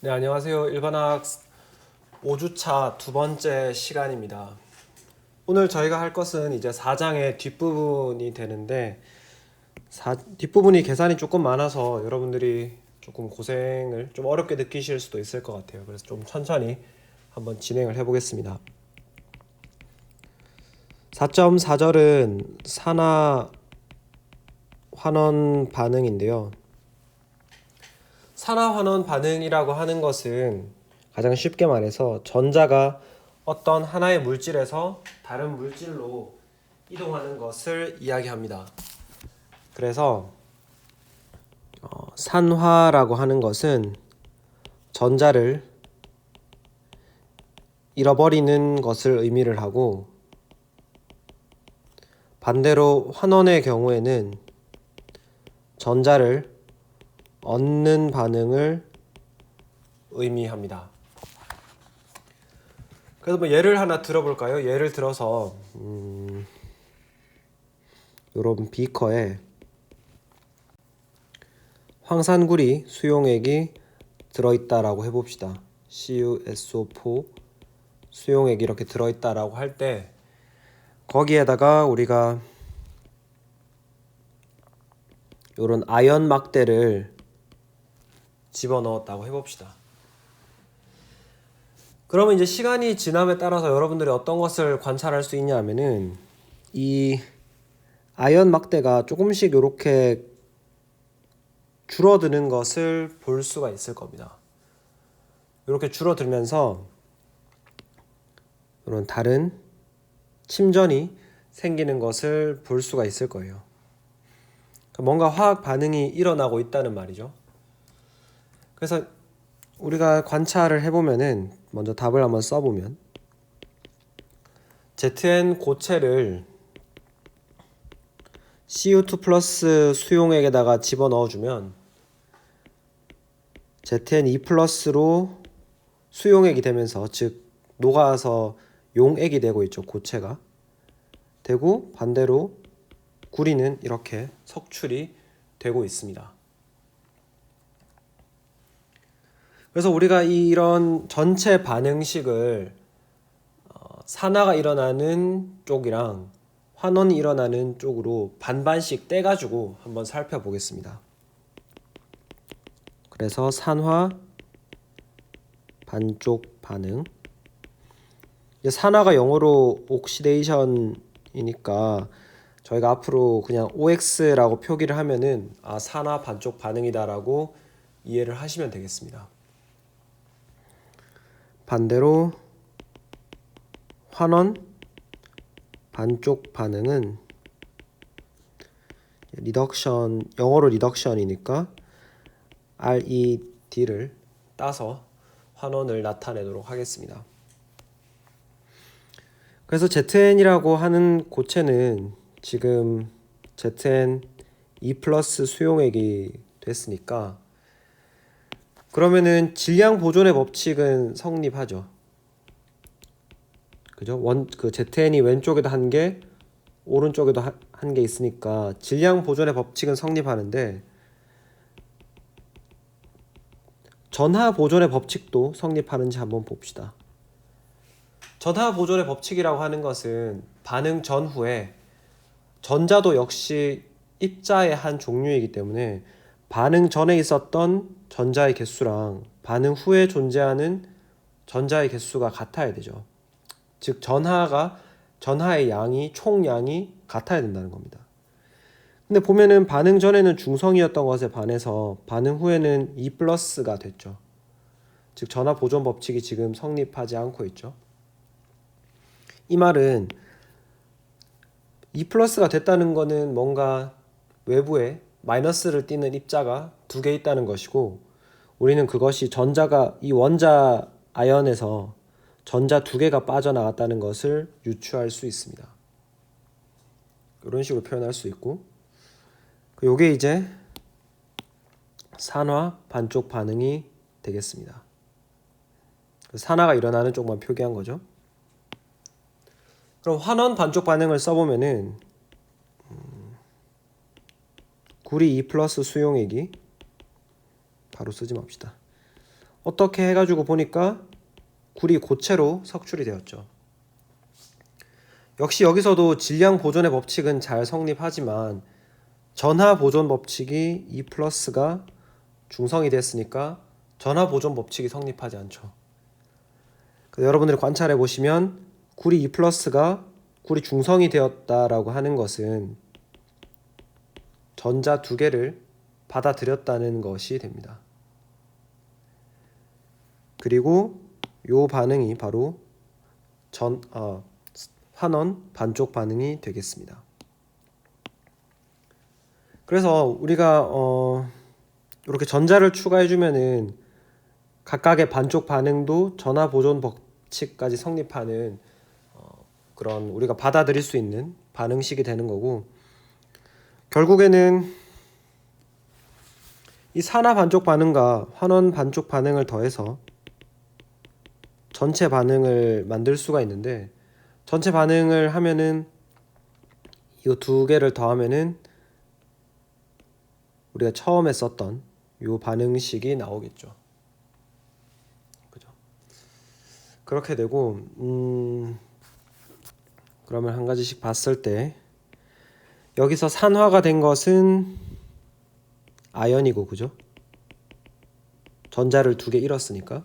네, 안녕하세요. 일반학 5주차 두 번째 시간입니다. 오늘 저희가 할 것은 이제 4장의 뒷부분이 되는데 뒷부분이 계산이 조금 많아서 여러분들이 조금 고생을 좀 어렵게 느끼실 수도 있을 것 같아요. 그래서 좀 천천히 한번 진행을 해보겠습니다. 4.4절은 산화 환원 반응인데요. 산화 환원 반응이라고 하는 것은 가장 쉽게 말해서 전자가 어떤 하나의 물질에서 다른 물질로 이동하는 것을 이야기합니다. 그래서 산화라고 하는 것은 전자를 잃어버리는 것을 의미를 하고, 반대로 환원의 경우에는 전자를 얻는 반응을 의미합니다. 그래서 뭐 예를 하나 들어볼까요? 예를 들어서 이런 비커에 황산구리 수용액이 들어있다라고 해봅시다. CuSO4 수용액이 이렇게 들어있다라고 할 때 거기에다가 우리가 이런 아연 막대를 집어넣었다고 해봅시다. 그러면 이제 시간이 지남에 따라서 여러분들이 어떤 것을 관찰할 수 있냐 하면은 이 아연 막대가 조금씩 이렇게 줄어드는 것을 볼 수가 있을 겁니다. 이렇게 줄어들면서 이런 다른 침전이 생기는 것을 볼 수가 있을 거예요. 뭔가 화학 반응이 일어나고 있다는 말이죠. 그래서 우리가 관찰을 해보면은 먼저 답을 한번 써보면 ZN 고체를 CO2 플러스 수용액에다가 집어넣어주면 ZN2 플러스로 수용액이 되면서, 즉 녹아서 용액이 되고 있죠. 고체가 되고, 반대로 구리는 이렇게 석출이 되고 있습니다. 그래서 우리가 이런 전체 반응식을 산화가 일어나는 쪽이랑 환원이 일어나는 쪽으로 반반씩 떼가지고 한번 살펴보겠습니다. 그래서 산화 반쪽 반응, 산화가 영어로 옥시데이션이니까 저희가 앞으로 그냥 OX라고 표기를 하면은 산화 반쪽 반응이다라고 이해를 하시면 되겠습니다. 반대로 환원 반쪽 반응은 리덕션, 영어로 리덕션이니까 RED를 따서 환원을 나타내도록 하겠습니다. 그래서 ZN이라고 하는 고체는 지금 ZN2 플러스 수용액이 됐으니까, 그러면은 질량 보존의 법칙은 성립하죠. 그죠? 그 ZN이 왼쪽에도 한 개, 오른쪽에도 한 개 있으니까 질량 보존의 법칙은 성립하는데, 전하 보존의 법칙도 성립하는지 한번 봅시다. 전하 보존의 법칙이라고 하는 것은 반응 전후에 전자도 역시 입자의 한 종류이기 때문에 반응 전에 있었던 전자의 개수랑 반응 후에 존재하는 전자의 개수가 같아야 되죠. 즉 전하의 양이, 총량이 같아야 된다는 겁니다. 근데 보면은 반응 전에는 중성이었던 것에 반해서 반응 후에는 2 플러스가 됐죠. 즉 전하 보존 법칙이 지금 성립하지 않고 있죠. 이 말은 2 플러스가 됐다는 거는 뭔가 외부에 마이너스를 띠는 입자가 두 개 있다는 것이고, 우리는 그것이 전자가 이 원자 아연에서 전자 두 개가 빠져나갔다는 것을 유추할 수 있습니다. 이런 식으로 표현할 수 있고, 요게 이제 산화 반쪽 반응이 되겠습니다. 산화가 일어나는 쪽만 표기한 거죠. 그럼 환원 반쪽 반응을 써보면은 구리 2 플러스 수용액이, 바로 쓰지 맙시다. 어떻게 해가지고 보니까 구리 고체로 석출이 되었죠. 역시 여기서도 질량 보존의 법칙은 잘 성립하지만 전하 보존 법칙이 E 플러스가 중성이 됐으니까 전하 보존 법칙이 성립하지 않죠. 여러분들이 관찰해 보시면 구리 E 플러스가 구리 중성이 되었다라고 하는 것은 전자 두 개를 받아들였다는 것이 됩니다. 그리고 이 반응이 바로 환원 반쪽 반응이 되겠습니다. 그래서 우리가 이렇게 전자를 추가해 주면은 각각의 반쪽 반응도 전하 보존 법칙까지 성립하는 그런 우리가 받아들일 수 있는 반응식이 되는 거고, 결국에는 이 산화 반쪽 반응과 환원 반쪽 반응을 더해서 전체 반응을 만들 수가 있는데, 전체 반응을 하면은 이 두 개를 더하면은 우리가 처음에 썼던 이 반응식이 나오겠죠. 그죠? 그렇게 되고 그러면 한 가지씩 봤을 때 여기서 산화가 된 것은 아연이고, 그죠? 전자를 두 개 잃었으니까.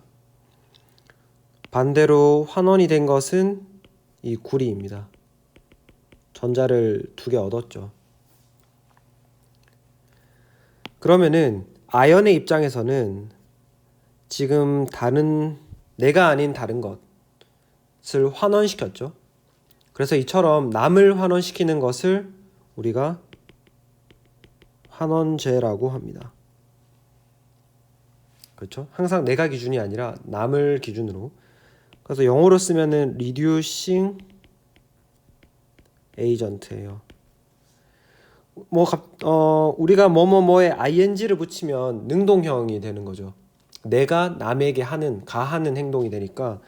반대로 환원이 된 것은 이 구리입니다. 전자를 두 개 얻었죠. 그러면은 아연의 입장에서는 지금 내가 아닌 다른 것을 환원시켰죠. 그래서 이처럼 남을 환원시키는 것을 우리가 환원제라고 합니다. 그렇죠? 항상 내가 기준이 아니라 남을 기준으로. 그래서 영어로 쓰면은 reducing agent예요. 우리가 뭐뭐뭐에 ing를 붙이면 능동형이 되는 거죠. 내가 남에게 가하는 행동이 되니까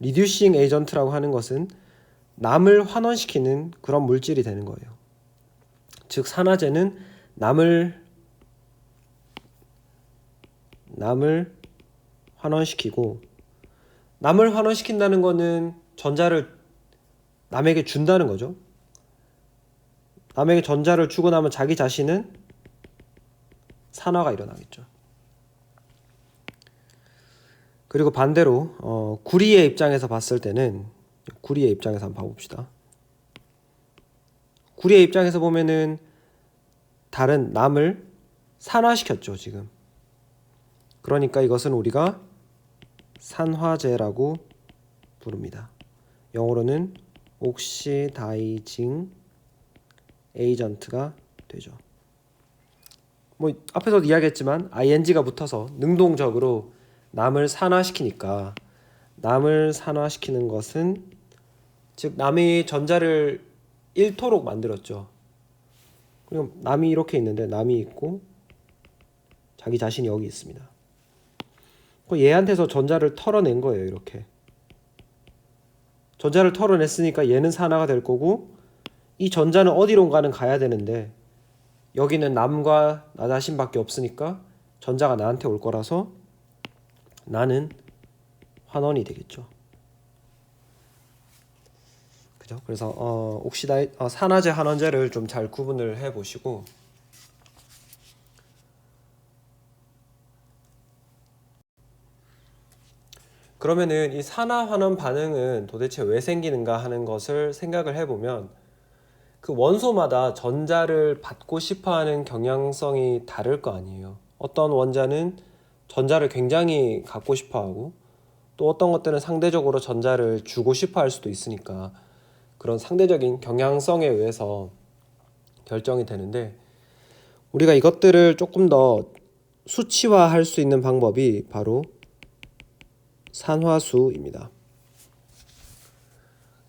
reducing agent라고 하는 것은 남을 환원시키는 그런 물질이 되는 거예요. 즉 산화제는 남을 환원시키고, 남을 환원시킨다는 거는 전자를 남에게 준다는 거죠. 남에게 전자를 주고 나면 자기 자신은 산화가 일어나겠죠. 그리고 반대로 구리의 입장에서 봤을 때는, 구리의 입장에서 한번 봐봅시다. 구리의 입장에서 보면은 다른 남을 산화시켰죠, 지금. 그러니까 이것은 우리가 산화제라고 부릅니다. 영어로는 옥시다이징 에이전트가 되죠. 앞에서도 이야기했지만 ing가 붙어서 능동적으로 남을 산화시키니까, 남을 산화시키는 것은 즉 남이 전자를 잃도록 만들었죠. 그럼 남이 이렇게 있는데 남이 있고 자기 자신이 여기 있습니다. 얘한테서 전자를 털어낸 거예요. 이렇게 전자를 털어냈으니까 얘는 산화가 될 거고, 이 전자는 어디론가는 가야 되는데 여기는 남과 나 자신밖에 없으니까 전자가 나한테 올 거라서 나는 환원이 되겠죠. 그죠? 그래서 산화제 환원제를 좀 잘 구분을 해 보시고, 그러면은 이 산화 환원 반응은 도대체 왜 생기는가 하는 것을 생각을 해보면, 그 원소마다 전자를 받고 싶어하는 경향성이 다를 거 아니에요. 어떤 원자는 전자를 굉장히 갖고 싶어하고, 또 어떤 것들은 상대적으로 전자를 주고 싶어할 수도 있으니까 그런 상대적인 경향성에 의해서 결정이 되는데, 우리가 이것들을 조금 더 수치화할 수 있는 방법이 바로 산화수입니다.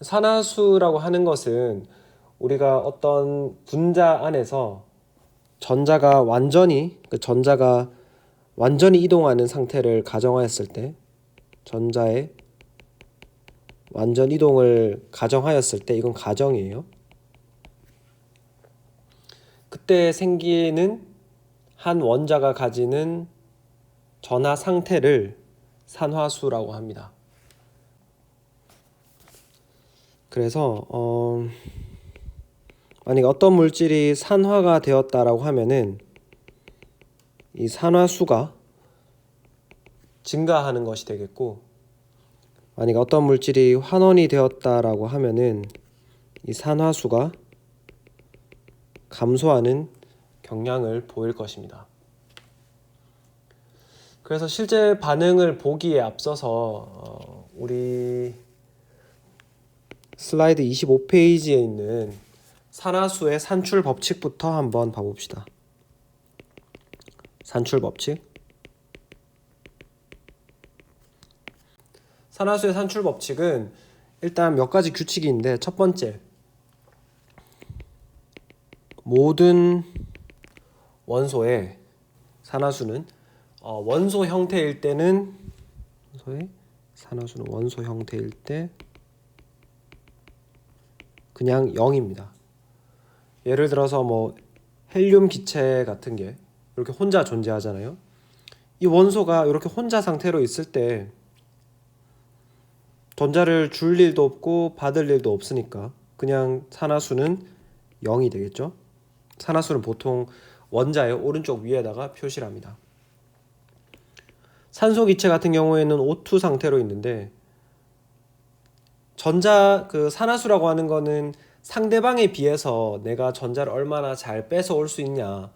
산화수라고 하는 것은 우리가 어떤 분자 안에서 전자가 완전히 이동하는 상태를 가정하였을 때, 전자의 완전 이동을 가정하였을 때, 이건 가정이에요. 그때 생기는 한 원자가 가지는 전하 상태를 산화수라고 합니다. 그래서 만약에 어떤 물질이 산화가 되었다라고 하면은 이 산화수가 증가하는 것이 되겠고, 만약에 어떤 물질이 환원이 되었다라고 하면은 이 산화수가 감소하는 경향을 보일 것입니다. 그래서 실제 반응을 보기에 앞서서 우리 슬라이드 25페이지에 있는 산화수의 산출 법칙부터 한번 봐봅시다. 산출 법칙. 산화수의 산출 법칙은 일단 몇 가지 규칙이 있는데, 첫 번째, 모든 원소의 산화수는 원소 형태일 때는 원소의 산화수는 원소 형태일 때 그냥 0입니다. 예를 들어서 뭐 헬륨 기체 같은 게 이렇게 혼자 존재하잖아요. 이 원소가 이렇게 혼자 상태로 있을 때 전자를 줄 일도 없고 받을 일도 없으니까 그냥 산화수는 0이 되겠죠. 산화수는 보통 원자의 오른쪽 위에다가 표시를 합니다. 산소 기체 같은 경우에는 O2 상태로 있는데, 산화수라고 하는 거는 상대방에 비해서 내가 전자를 얼마나 잘 뺏어올 수 있냐,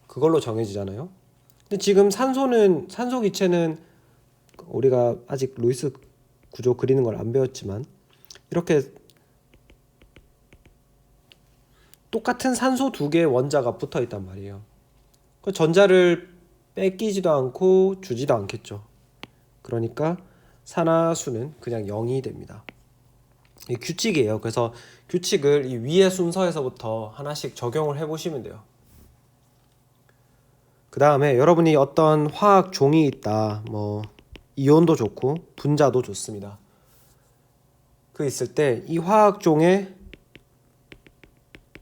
그걸로 정해지잖아요. 근데 지금 산소 기체는 우리가 아직 루이스 구조 그리는 걸 안 배웠지만 이렇게 똑같은 산소 두 개의 원자가 붙어 있단 말이에요. 그 전자를 뺏기지도 않고 주지도 않겠죠. 그러니까 산화수는 그냥 0이 됩니다. 이 규칙이에요. 그래서 규칙을 이 위의 순서에서부터 하나씩 적용을 해보시면 돼요. 그 다음에 여러분이 어떤 화학 종이 있다, 뭐 이온도 좋고 분자도 좋습니다. 그 있을 때 이 화학 종의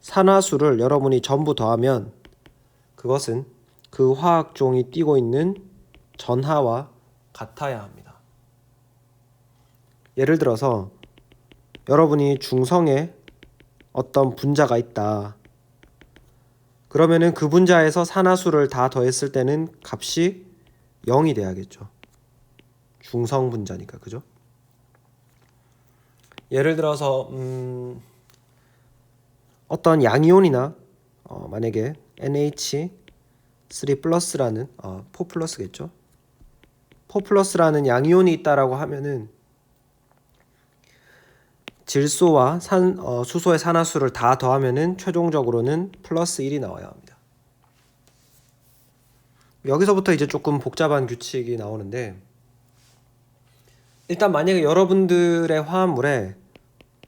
산화수를 여러분이 전부 더하면 그것은 그 화학 종이 띠고 있는 전하와 같아야 합니다. 예를 들어서 여러분이 중성에 어떤 분자가 있다. 그러면은 그 분자에서 산화수를 다 더했을 때는 값이 0이 돼야겠죠. 중성 분자니까, 그죠? 예를 들어서 어떤 양이온이나 만약에 NH3+라는 4+겠죠. 4+라는 양이온이 있다라고 하면은 질소와 수소의 산화수를 다 더하면은 최종적으로는 플러스 1이 나와야 합니다. 여기서부터 이제 조금 복잡한 규칙이 나오는데, 일단 만약에 여러분들의 화합물에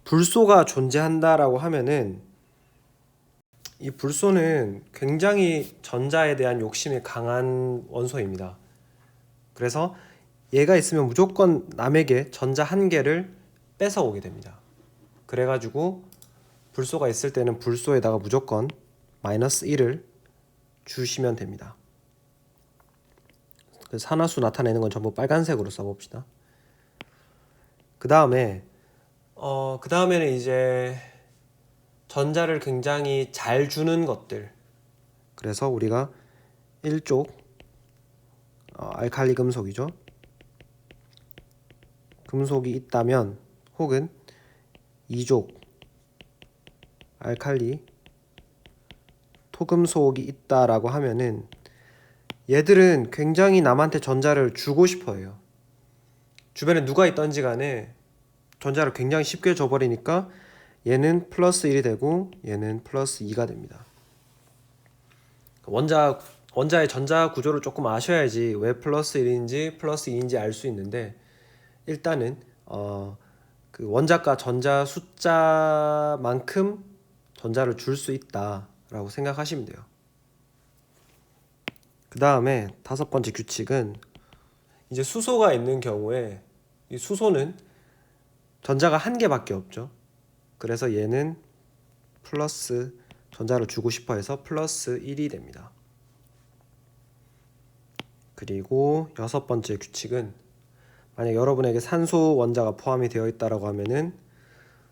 불소가 존재한다라고 하면은 이 불소는 굉장히 전자에 대한 욕심이 강한 원소입니다. 그래서 얘가 있으면 무조건 남에게 전자 한 개를 뺏어 오게 됩니다. 그래가지고 불소가 있을 때는 불소에다가 무조건 -1을 주시면 됩니다. 산화수 나타내는 건 전부 빨간색으로 써봅시다. 그 다음에는 이제 전자를 굉장히 잘 주는 것들. 그래서 우리가 1쪽 알칼리 금속이죠. 금속이 있다면, 혹은 2족 알칼리 토금속이 있다라고 하면은 얘들은 굉장히 남한테 전자를 주고 싶어 해요. 주변에 누가 있던지 간에 전자를 굉장히 쉽게 줘버리니까 얘는 플러스 1이 되고 얘는 플러스 2가 됩니다. 원자의 전자 구조를 조금 아셔야지 왜 플러스 1인지 플러스 2인지 알 수 있는데, 일단은 그 원자가 전자 숫자만큼 전자를 줄 수 있다라고 생각하시면 돼요. 그 다음에 5번째 규칙은 이제 수소가 있는 경우에 이 수소는 전자가 한 개밖에 없죠. 그래서 얘는 플러스 전자를 주고 싶어 해서 플러스 1이 됩니다. 그리고 6번째 규칙은 만약 여러분에게 산소 원자가 포함이 되어 있다라고 하면은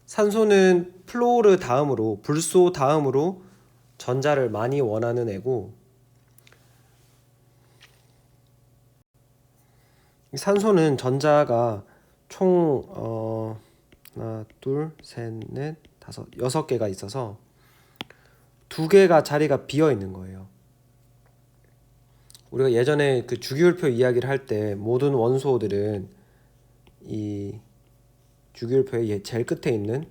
산소는 플로르 다음으로 불소 다음으로 전자를 많이 원하는 애고, 산소는 전자가 총 하나, 둘, 셋, 넷, 다섯, 6개가 있어서 2개가 자리가 비어 있는 거예요. 우리가 예전에 그 주기율표 이야기를 할 때 모든 원소들은 이 주기율표의 제일 끝에 있는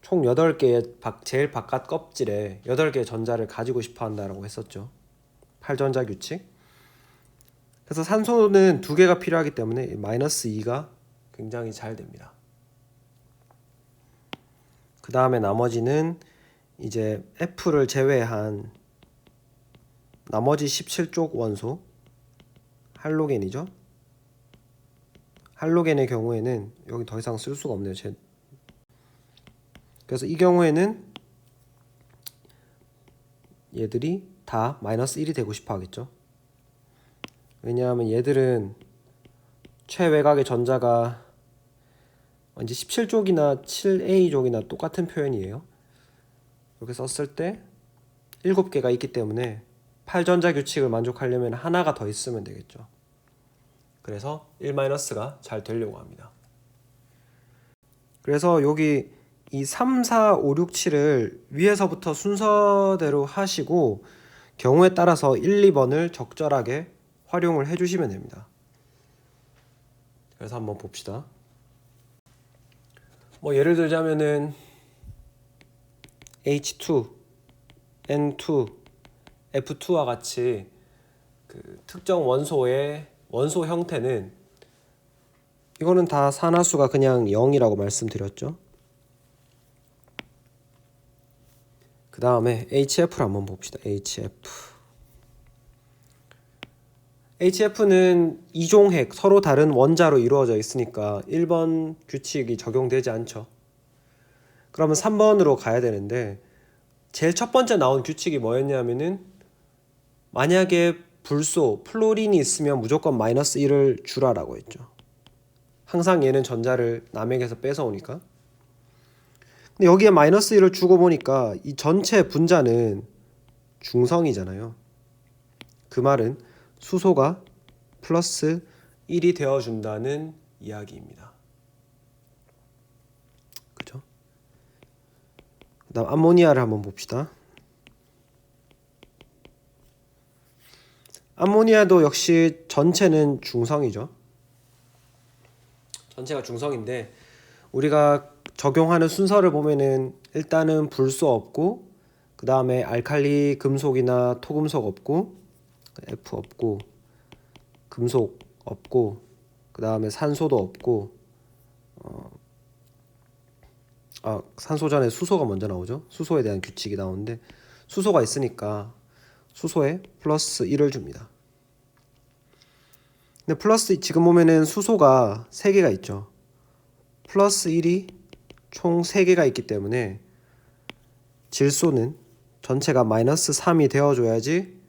총 8개의 제일 바깥 껍질에 8개의 전자를 가지고 싶어 한다라고 했었죠. 8전자 규칙. 그래서 산소는 2개가 필요하기 때문에 -2가 굉장히 잘 됩니다. 그 다음에 나머지는 이제 F를 제외한 나머지 17쪽 원소, 할로겐이죠. 할로겐의 경우에는 여기 더 이상 쓸 수가 없네요. 그래서 이 경우에는 얘들이 다 -1이 되고 싶어 하겠죠. 왜냐하면 얘들은 최외곽의 전자가 이제 17쪽이나 7A쪽이나 똑같은 표현이에요. 이렇게 썼을 때 7개가 있기 때문에 8전자 규칙을 만족하려면 하나가 더 있으면 되겠죠. 그래서 1-가 잘 되려고 합니다. 그래서 여기 이 3, 4, 5, 6, 7을 위에서부터 순서대로 하시고 경우에 따라서 1, 2번을 적절하게 활용을 해주시면 됩니다. 그래서 한번 봅시다. 뭐 예를 들자면은 H2, N2, F2와 같이 그 특정 원소의 원소 형태는 이거는 다 산화수가 그냥 0이라고 말씀드렸죠. 그 다음에 HF를 한번 봅시다. HF는 이종핵, 서로 다른 원자로 이루어져 있으니까 1번 규칙이 적용되지 않죠. 그러면 3번으로 가야 되는데 제일 첫 번째 나온 규칙이 뭐였냐면은 만약에 불소, 플로린이 있으면 무조건 -1을 주라라고 했죠. 항상 얘는 전자를 남에게서 뺏어오니까. 근데 여기에 -1을 주고 보니까 이 전체 분자는 중성이잖아요. 그 말은 수소가 +1이 되어준다는 이야기입니다. 그죠? 그 다음 암모니아를 한번 봅시다. 암모니아도 역시 전체는 중성이죠. 전체가 중성인데 우리가 적용하는 순서를 보면은 일단은 불소 없고, 그 다음에 알칼리 금속이나 토금속 없고, F 없고, 금속 없고, 그 다음에 산소도 없고, 산소 전에 수소가 먼저 나오죠. 수소에 대한 규칙이 나오는데 수소가 있으니까 수소에 +1을 줍니다. 근데 지금 보면은 수소가 3개가 있죠. +1이 총 3개가 있기 때문에 질소는 전체가 -3이 되어줘야지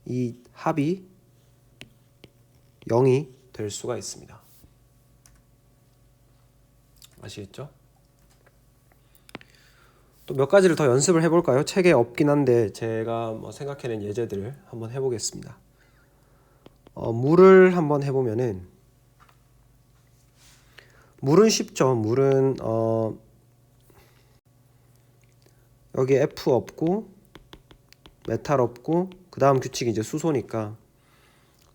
이 합이 0이 될 수가 있습니다. 아시겠죠? 또 몇 가지를 더 연습을 해볼까요? 책에 없긴 한데 제가 뭐 생각해낸 예제들을 한번 해보겠습니다. 물을 한번 해보면은 물은 쉽죠. 물은 여기 F 없고 메탈 없고 그 다음 규칙이 이제 수소니까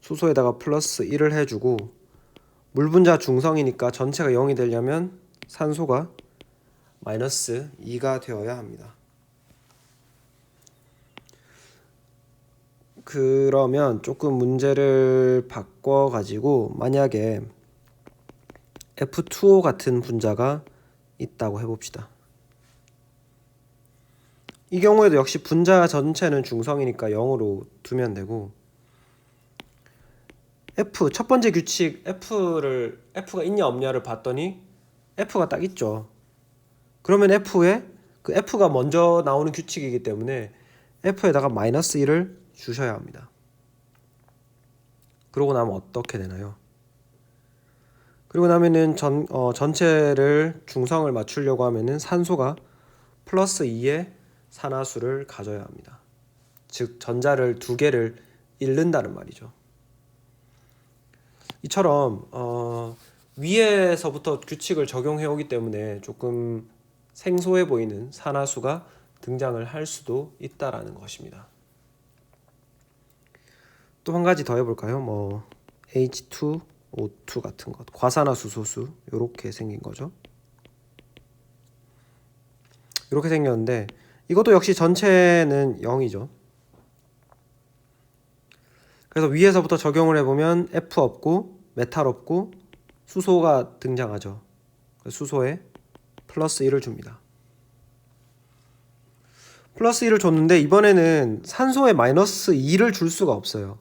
수소에다가 +1을 해주고, 물 분자 중성이니까 전체가 0이 되려면 산소가 -2가 되어야 합니다. 그러면 조금 문제를 바꿔가지고 만약에 F2O 같은 분자가 있다고 해봅시다. 이 경우에도 역시 분자 전체는 중성이니까 0으로 두면 되고, 첫 번째 규칙 F가 있냐 없냐를 봤더니 F가 딱 있죠. 그러면 F가 먼저 나오는 규칙이기 때문에 F에다가 -1을 주셔야 합니다. 그러고 나면 어떻게 되나요? 그리고 나면은 전체를 중성을 맞추려고 하면은 산소가 플러스 2의 산화수를 가져야 합니다. 즉 전자를 두 개를 잃는다는 말이죠. 이처럼 위에서부터 규칙을 적용해 오기 때문에 조금 생소해 보이는 산화수가 등장을 할 수도 있다라는 것입니다. 또 한 가지 더 해볼까요? H2O2 같은 것, 과산화수소수 이렇게 생긴 거죠. 이렇게 생겼는데 이것도 역시 전체는 0이죠. 그래서 위에서부터 적용을 해보면 F 없고 메탈 없고 수소가 등장하죠. 수소에 플러스 1을 줍니다. 플러스 1을 줬는데 이번에는 산소에 마이너스 2를 줄 수가 없어요.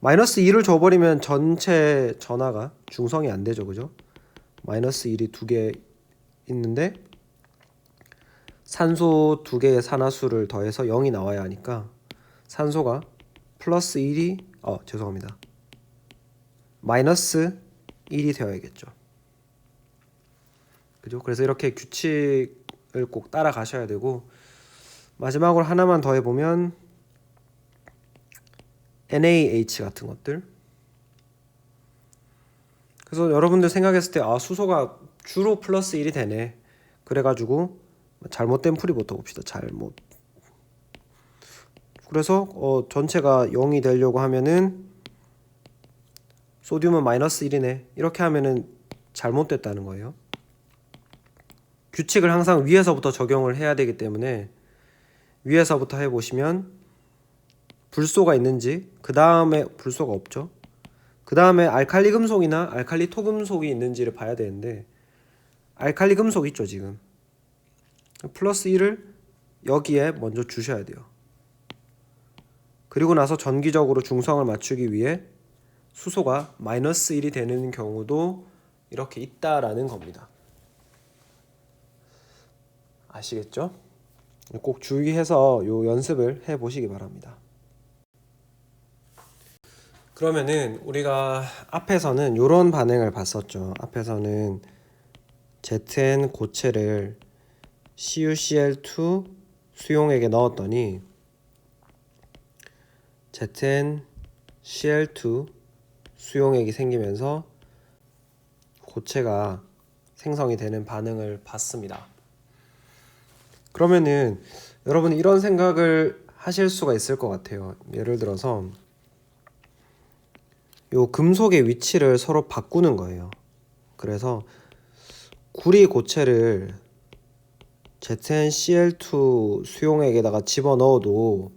마이너스 2를 줘버리면 전체 전하가 중성이 안 되죠. 그죠? 마이너스 1이 두 개 있는데 산소 두 개의 산화수를 더해서 0이 나와야 하니까 산소가 플러스 1이 죄송합니다. 마이너스 1이 되어야겠죠. 그죠? 그래서 이렇게 규칙을 꼭 따라가셔야 되고 마지막으로 하나만 더 해보면 NaH 같은 것들. 그래서 여러분들 생각했을 때 수소가 주로 플러스 1이 되네. 그래가지고 잘못된 풀이부터 봅시다. 잘못. 그래서 전체가 0이 되려고 하면은 소듐은 마이너스 1이네. 이렇게 하면은 잘못됐다는 거예요. 규칙을 항상 위에서부터 적용을 해야 되기 때문에 위에서부터 해보시면 불소가 있는지, 그 다음에 불소가 없죠. 그 다음에 알칼리 금속이나 알칼리 토금속이 있는지를 봐야 되는데 알칼리 금속 있죠 지금. 플러스 1을 여기에 먼저 주셔야 돼요. 그리고 나서 전기적으로 중성을 맞추기 위해 수소가 마이너스 1이 되는 경우도 이렇게 있다라는 겁니다. 아시겠죠? 꼭 주의해서 요 연습을 해보시기 바랍니다. 그러면은 우리가 앞에서는 이런 반응을 봤었죠. 앞에서는 ZN 고체를 CuCl2 수용액에 넣었더니 ZnCl2 수용액이 생기면서 고체가 생성이 되는 반응을 봤습니다. 그러면은 여러분 이런 생각을 하실 수가 있을 것 같아요. 예를 들어서 요 금속의 위치를 서로 바꾸는 거예요. 그래서 구리 고체를 ZnCl2 수용액에다가 집어넣어도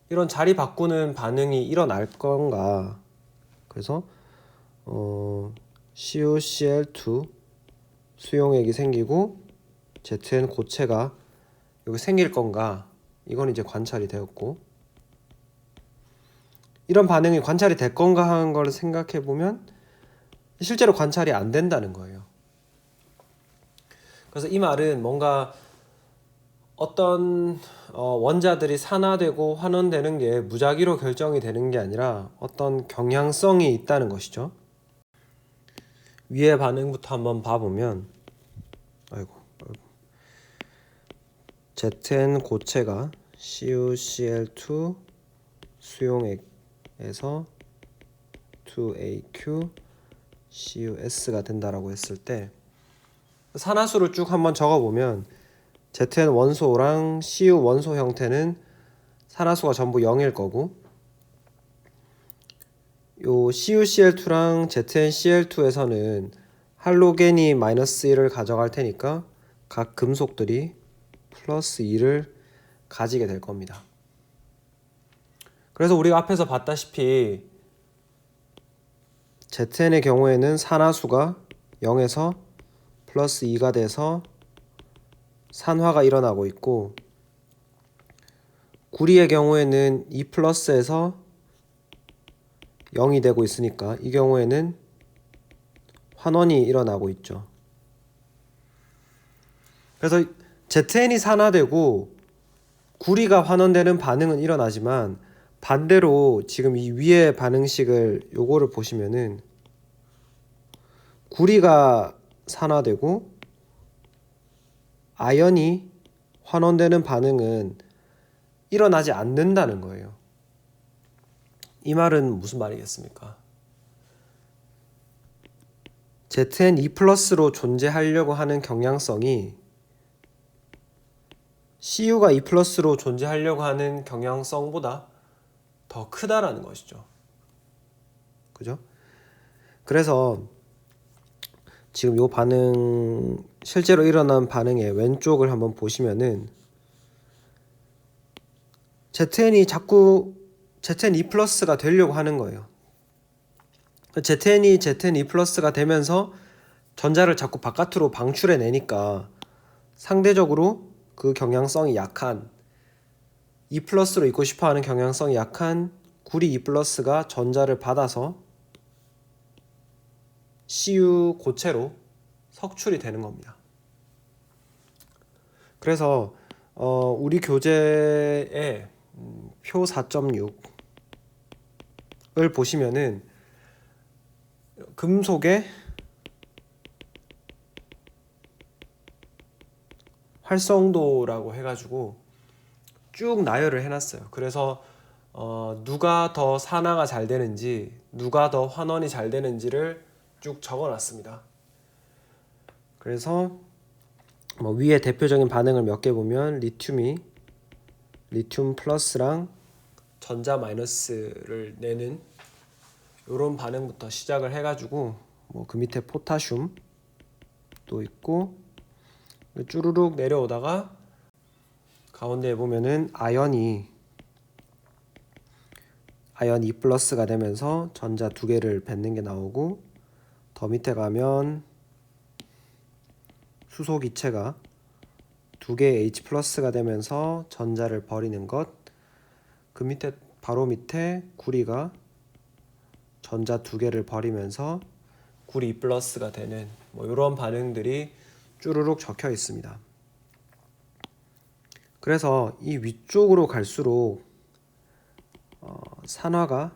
이런 자리 바꾸는 반응이 일어날 건가? 그래서 CuCl2 수용액이 생기고 ZN 고체가 여기 생길 건가? 이건 이제 관찰이 되었고 이런 반응이 관찰이 될 건가 하는 걸 생각해 보면 실제로 관찰이 안 된다는 거예요. 그래서 이 말은 뭔가 어떤 원자들이 산화되고 환원되는 게 무작위로 결정이 되는 게 아니라 어떤 경향성이 있다는 것이죠. 위의 반응부터 한번 봐보면 ZN 고체가 CuCl2 수용액에서 2AQ CuS가 된다라고 했을 때 산화수를 쭉 한번 적어보면 ZN 원소랑 Cu 원소 형태는 산화수가 전부 0일 거고 요 CuCl2랑 ZnCl2에서는 할로겐이 마이너스 1을 가져갈 테니까 각 금속들이 플러스 2를 가지게 될 겁니다. 그래서 우리가 앞에서 봤다시피 ZN의 경우에는 산화수가 0에서 플러스 2가 돼서 산화가 일어나고 있고 구리의 경우에는 2 플러스에서 0이 되고 있으니까 이 경우에는 환원이 일어나고 있죠. 그래서 ZN이 산화되고 구리가 환원되는 반응은 일어나지만 반대로 지금 이 위의 반응식을 요거를 보시면은 구리가 산화되고 아연이 환원되는 반응은 일어나지 않는다는 거예요. 이 말은 무슨 말이겠습니까? ZnE+로 존재하려고 하는 경향성이 Cu가 E+로 존재하려고 하는 경향성보다 더 크다라는 것이죠. 그죠? 그래서 지금 요 반응, 실제로 일어난 반응의 왼쪽을 한번 보시면은 ZN이 자꾸 ZnE+가 되려고 하는 거예요. ZN이 ZnE+가 되면서 전자를 자꾸 바깥으로 방출해 내니까 상대적으로 그 경향성이 약한 E+로 있고 싶어하는 경향성이 약한 구리 E+가 전자를 받아서 Cu 고체로 석출이 되는 겁니다. 그래서 우리 교재의 표 4.6을 보시면은 금속의 활성도라고 해가지고 쭉 나열을 해놨어요. 그래서 누가 더 산화가 잘 되는지, 누가 더 환원이 잘 되는지를 쭉 적어놨습니다. 그래서 뭐 위에 대표적인 반응을 몇 개 보면 리튬 플러스랑 전자 마이너스를 내는 이런 반응부터 시작을 해가지고 뭐 그 밑에 포타슘도 있고 쭈루룩 내려오다가 가운데에 보면은 아연이 E+가 되면서 전자 두 개를 뱉는 게 나오고, 더 밑에 가면 수소 기체가 두 개의 H+가 되면서 전자를 버리는 것, 그 밑에 바로 밑에 구리가 전자 두 개를 버리면서 구리 E+가 되는 뭐 이런 반응들이 쭈루룩 적혀 있습니다. 그래서 이 위쪽으로 갈수록 산화가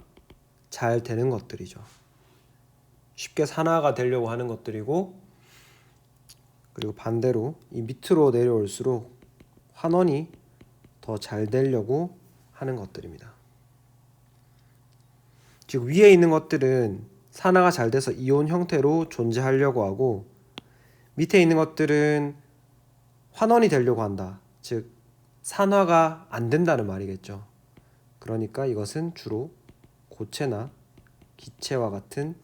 잘 되는 것들이죠. 쉽게 산화가 되려고 하는 것들이고, 그리고 반대로 이 밑으로 내려올수록 환원이 더 잘 되려고 하는 것들입니다. 즉 위에 있는 것들은 산화가 잘 돼서 이온 형태로 존재하려고 하고, 밑에 있는 것들은 환원이 되려고 한다. 즉 산화가 안 된다는 말이겠죠. 그러니까 이것은 주로 고체나 기체와 같은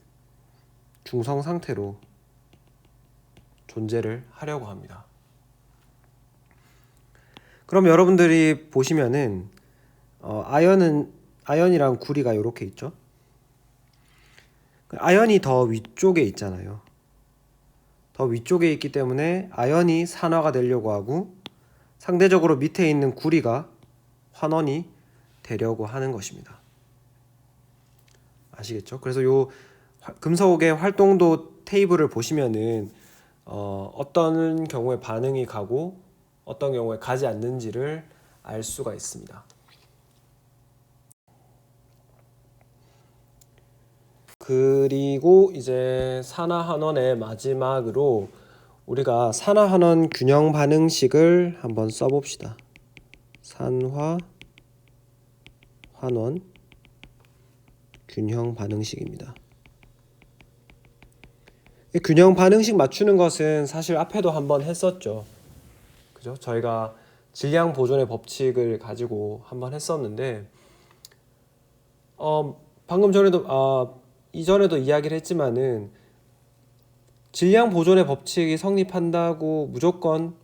중성 상태로 존재를 하려고 합니다. 그럼 여러분들이 보시면은 아연이랑 구리가 이렇게 있죠. 아연이 더 위쪽에 있잖아요. 더 위쪽에 있기 때문에 아연이 산화가 되려고 하고, 상대적으로 밑에 있는 구리가 환원이 되려고 하는 것입니다. 아시겠죠? 그래서 요 금속의 활동도 테이블을 보시면은 어떤 경우에 반응이 가고 어떤 경우에 가지 않는지를 알 수가 있습니다. 그리고 이제 산화환원의 마지막으로 우리가 산화환원 균형 반응식을 한번 써봅시다. 산화환원 균형 반응식입니다. 이 균형 반응식 맞추는 것은 사실 앞에도 한번 했었죠. 그죠? 저희가 질량 보존의 법칙을 가지고 한번 했었는데, 방금 전에도 이전에도 이야기를 했지만은 질량 보존의 법칙이 성립한다고 무조건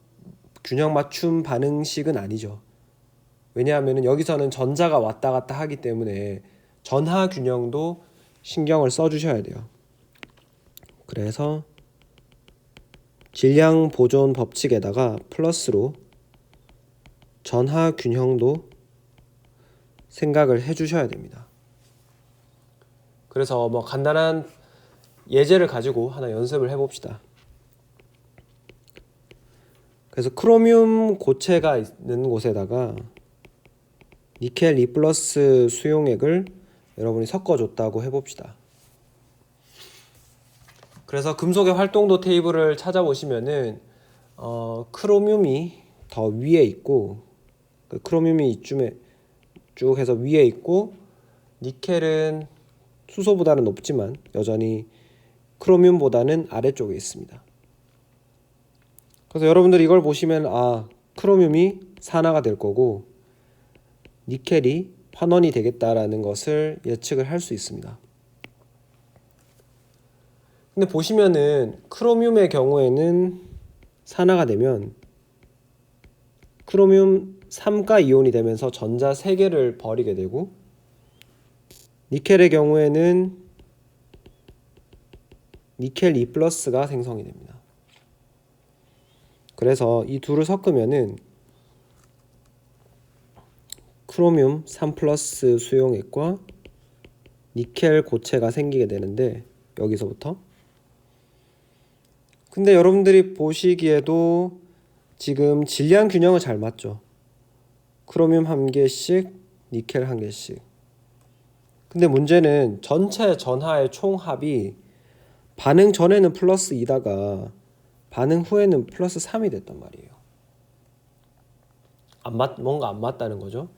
균형 맞춤 반응식은 아니죠. 왜냐하면 여기서는 전자가 왔다 갔다 하기 때문에 전하 균형도 신경을 써주셔야 돼요. 그래서 질량 보존 법칙에다가 플러스로 전하 균형도 생각을 해주셔야 됩니다. 그래서 뭐 간단한 예제를 가지고 하나 연습을 해봅시다. 그래서 크로뮴 고체가 있는 곳에다가 니켈 2 플러스 수용액을 여러분이 섞어줬다고 해봅시다. 그래서 금속의 활동도 테이블을 찾아보시면은 크로뮴이 더 위에 있고, 그 크로뮴이 이쯤에 쭉 해서 위에 있고, 니켈은 수소보다는 높지만 여전히 크로뮴보다는 아래쪽에 있습니다. 그래서 여러분들이 이걸 보시면 크로뮴이 산화가 될 거고 니켈이 환원이 되겠다라는 것을 예측을 할 수 있습니다. 근데 보시면은 크로뮴의 경우에는 산화가 되면 크로뮴 3가 이온이 되면서 전자 3개를 버리게 되고, 니켈의 경우에는 니켈 2 플러스가 생성이 됩니다. 그래서 이 둘을 섞으면은 크로뮴 3 플러스 수용액과 니켈 고체가 생기게 되는데, 여기서부터. 근데 여러분들이 보시기에도 지금 질량 균형은 잘 맞죠. 크로뮴 1개씩, 니켈 1개씩. 근데 문제는 전체 전하의 총합이 반응 전에는 플러스 2다가 반응 후에는 플러스 3이 됐단 말이에요. 뭔가 안 맞다는 거죠.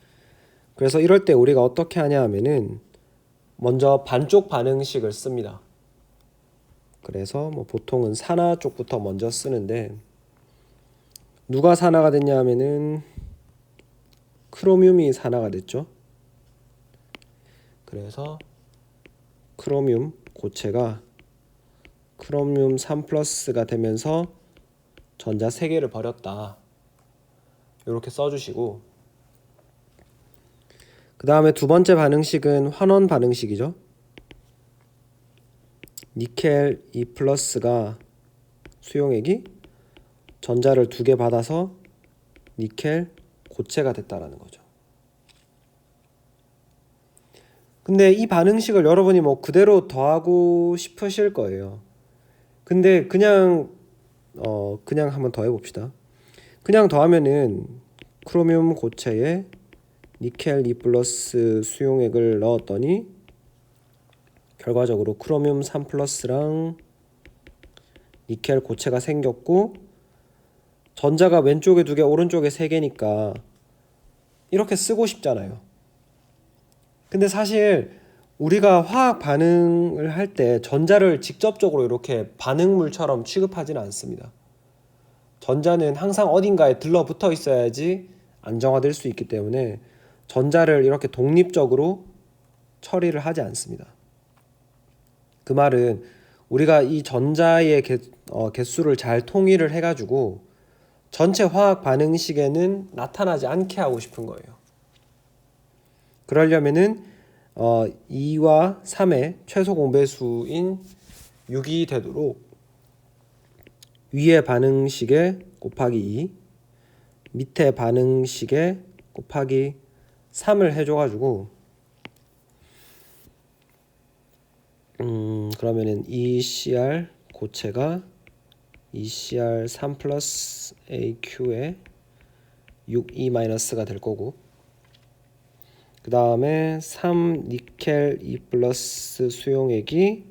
그래서 이럴 때 우리가 어떻게 하냐 하면은 먼저 반쪽 반응식을 씁니다. 그래서 보통은 산화 쪽부터 먼저 쓰는데, 누가 산화가 됐냐 하면은 크로뮴이 산화가 됐죠. 그래서 크로뮴 고체가 크로뮴 3 플러스가 되면서 전자 3개를 버렸다. 이렇게 써주시고, 그 다음에 두 번째 반응식은 환원 반응식이죠. 니켈 2 플러스가 수용액이 전자를 2개 받아서 니켈 고체가 됐다라는 거죠. 근데 이 반응식을 여러분이 그대로 더하고 싶으실 거예요. 근데 그냥 한번 더 해봅시다. 그냥 더하면은 크로뮴 고체에 니켈 2 플러스 수용액을 넣었더니 결과적으로 크로뮴 3 플러스랑 니켈 고체가 생겼고, 전자가 왼쪽에 2개 오른쪽에 3개니까 이렇게 쓰고 싶잖아요. 근데 사실 우리가 화학 반응을 할 때 전자를 직접적으로 이렇게 반응물처럼 취급하지는 않습니다. 전자는 항상 어딘가에 들러붙어 있어야지 안정화될 수 있기 때문에 전자를 이렇게 독립적으로 처리를 하지 않습니다. 그 말은 우리가 이 전자의 개수를 잘 통일을 해가지고 전체 화학 반응식에는 나타나지 않게 하고 싶은 거예요. 그러려면은 2와 3의 최소 공배수인 6이 되도록 위의 반응식에 곱하기 2, 밑에 반응식에 곱하기 3을 해줘가지고 그러면은 ECr 고체가 ECr 3 플러스 AQ에 6E 마이너스가 될 거고, 그 다음에 3 니켈 2 플러스 수용액이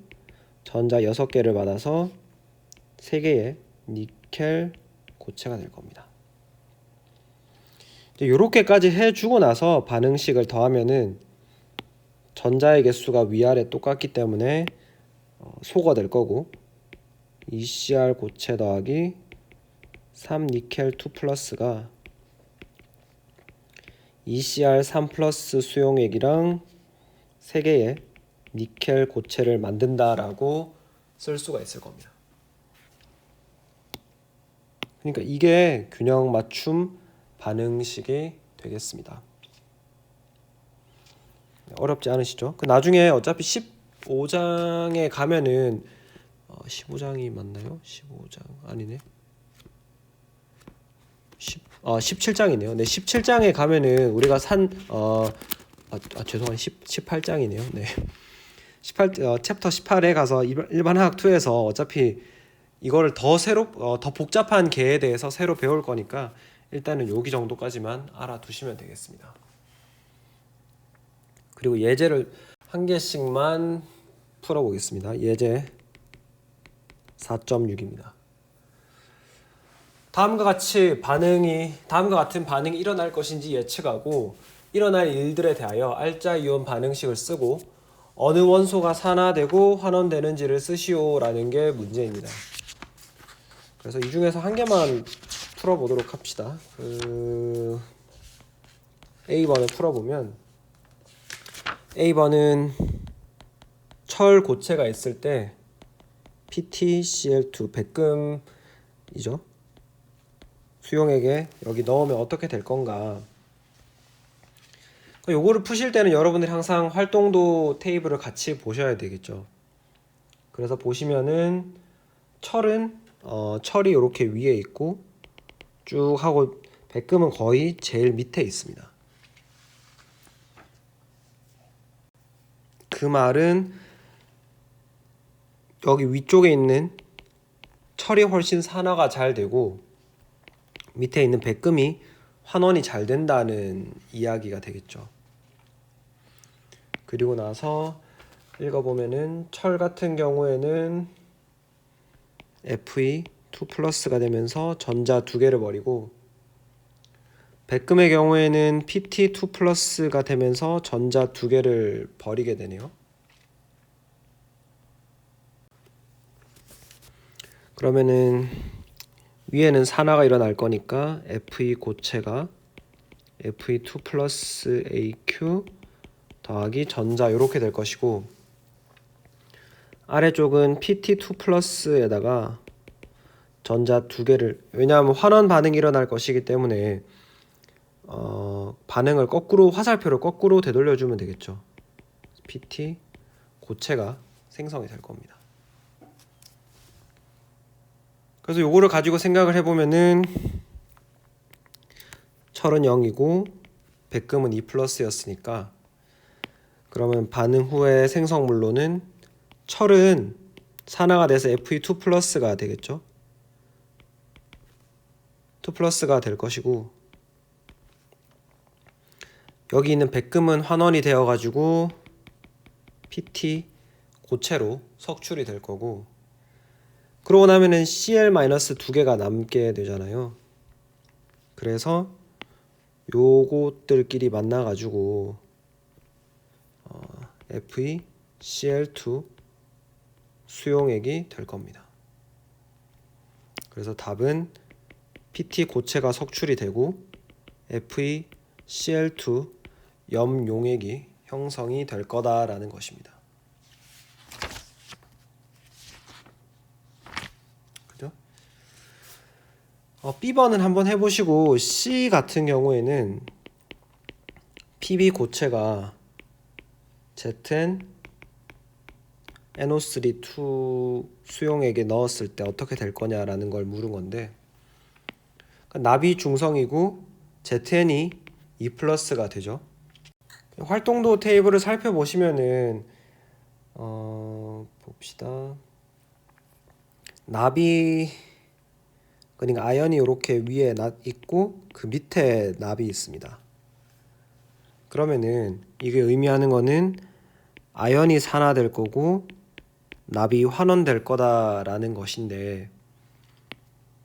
전자 6개를 받아서 3개의 니켈 고체가 될 겁니다. 이렇게까지 해주고 나서 반응식을 더하면은 전자의 개수가 위아래 똑같기 때문에 소가 될 거고, ECr 고체 더하기 3 니켈 2 플러스가 ECr 3 플러스 수용액이랑 3개의 니켈 고체를 만든다라고 쓸 수가 있을 겁니다. 그러니까 이게 균형 맞춤 반응식이 되겠습니다. 어렵지 않으시죠? 나중에 어차피 15장에 가면은 15장이 맞나요? 15장 아니네. 17장이네요. 네, 17장에 가면은 우리가 죄송한 18장이네요. 네. 챕터 18에 가서 일반화학 2에서 어차피 이거를 더 복잡한 개에 대해서 새로 배울 거니까 일단은 여기 정도까지만 알아두시면 되겠습니다. 그리고 예제를 한 개씩만 풀어보겠습니다. 예제 4.6입니다. 다음과 같은 반응이 일어날 것인지 예측하고 일어날 일들에 대하여 알짜 이온 반응식을 쓰고 어느 원소가 산화되고 환원되는지를 쓰시오라는 게 문제입니다. 그래서 이 중에서 한 개만 풀어보도록 합시다. A번을 풀어보면 A번은 철 고체가 있을 때 PtCl2 백금이죠. 수용액에 여기 넣으면 어떻게 될 건가. 요거를 푸실 때는 여러분들이 항상 활동도 테이블을 같이 보셔야 되겠죠. 그래서 보시면은 철이 이렇게 위에 있고 쭉 하고 백금은 거의 제일 밑에 있습니다. 그 말은 여기 위쪽에 있는 철이 훨씬 산화가 잘 되고 밑에 있는 백금이 환원이 잘 된다는 이야기가 되겠죠. 그리고 나서 읽어보면은 철 같은 경우에는 Fe2+가 되면서 전자 두 개를 버리고 백금의 경우에는 Pt2+가 되면서 전자 두 개를 버리게 되네요. 그러면은 위에는 산화가 일어날 거니까 Fe 고체가 Fe2+AQ 더하기 전자 이렇게 될 것이고 아래쪽은 Pt2+에다가 전자 두 개를, 왜냐하면 환원 반응이 일어날 것이기 때문에 반응을 거꾸로, 화살표를 거꾸로 되돌려주면 되겠죠. Pt 고체가 생성이 될 겁니다. 그래서 요거를 가지고 생각을 해보면은 철은 0이고 백금은 2+였으니까 그러면 반응 후에 생성물로는 철은 산화가 돼서 Fe2+가 되겠죠. 2+가 될 것이고 여기 있는 백금은 환원이 되어 가지고 PT 고체로 석출이 될 거고 그러고 나면은 Cl- 두 개가 남게 되잖아요. 그래서 요것들끼리 만나 가지고 FeCl2 수용액이 될 겁니다. 그래서 답은 PT 고체가 석출이 되고 FeCl2 염용액이 형성이 될 거다라는 것입니다. 그죠? B번은 한번 해보시고 C 같은 경우에는 Pb 고체가 ZN NO3 수용액에 넣었을 때 어떻게 될 거냐라는 걸 물은 건데 납이 중성이고 ZN이 2+가 되죠. 활동도 테이블을 살펴보시면은 봅시다. 납이 그러니까 아연이 이렇게 위에 있고 그 밑에 납이 있습니다. 그러면은 이게 의미하는 거는 아연이 산화될 거고 납이 환원될 거다라는 것인데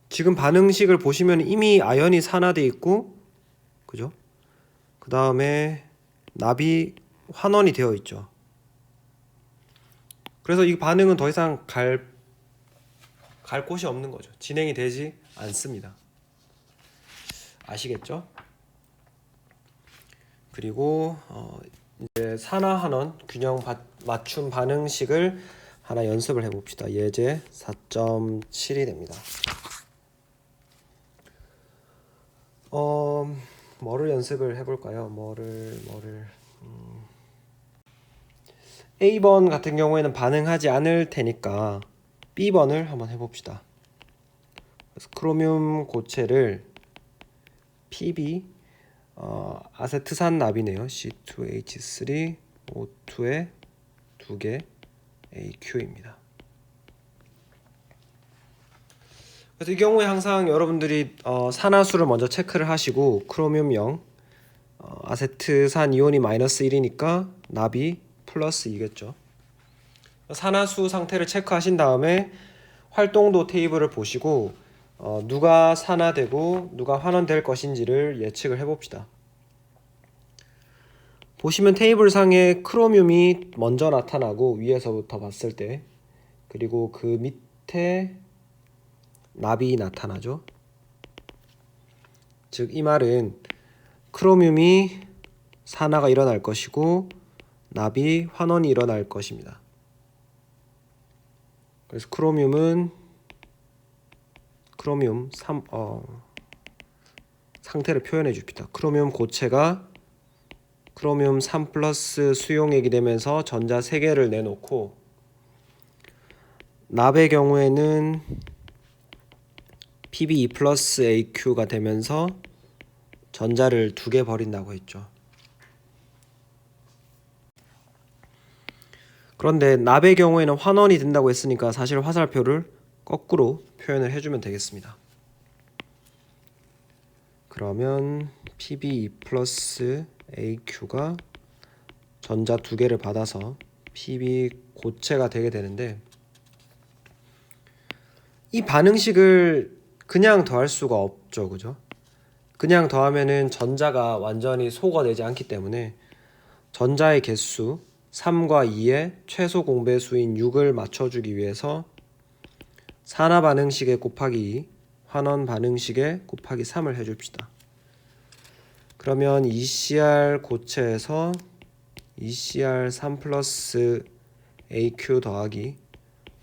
지금 반응식을 보시면 이미 아연이 산화돼 있고 그죠? 그 다음에 납이 환원이 되어 있죠. 그래서 이 반응은 더 이상 갈 곳이 없는 거죠. 진행이 되지 않습니다. 아시겠죠? 그리고 이제 산화환원 균형 맞춤 반응식을 하나 연습을 해봅시다. 예제 4.7이 됩니다. 뭐를 연습을 해볼까요? A번 같은 경우에는 반응하지 않을 테니까 B번을 한번 해봅시다. 그래서 크로뮴 고체를 Pb 아세트산 납이네요. C2H3 O2에 2개 AQ입니다. 그래서 이 경우에 항상 여러분들이 산화수를 먼저 체크를 하시고 크로뮴 0 아세트산 이온이 마이너스 1이니까 납이 플러스 2겠죠. 산화수 상태를 체크하신 다음에 활동도 테이블을 보시고 누가 산화되고 누가 환원될 것인지를 예측을 해봅시다. 보시면 테이블 상에 크로뮴이 먼저 나타나고 위에서부터 봤을 때, 그리고 그 밑에 납이 나타나죠. 즉 이 말은 크로뮴이 산화가 일어날 것이고 납이 환원이 일어날 것입니다. 그래서 크로뮴 3 상태를 표현해 줍니다. 크로뮴 고체가 크로뮴 3 플러스 수용액이 되면서 전자 3개를 내놓고, 납의 경우에는 Pb2 플러스 AQ가 되면서 전자를 2개 버린다고 했죠. 그런데 납의 경우에는 환원이 된다고 했으니까 사실 화살표를 거꾸로 표현을 해주면 되겠습니다. 그러면 Pb2 플러스 AQ가 전자 2개를 받아서 Pb 고체가 되게 되는데, 이 반응식을 그냥 더할 수가 없죠, 그죠? 그냥 더하면은 전자가 완전히 소거되지 않기 때문에 전자의 개수 3과 2의 최소 공배수인 6을 맞춰주기 위해서 산화 반응식에 곱하기 2, 환원 반응식에 곱하기 3을 해줍시다. 그러면 ECR 고체에서 ECR 3 플러스 AQ 더하기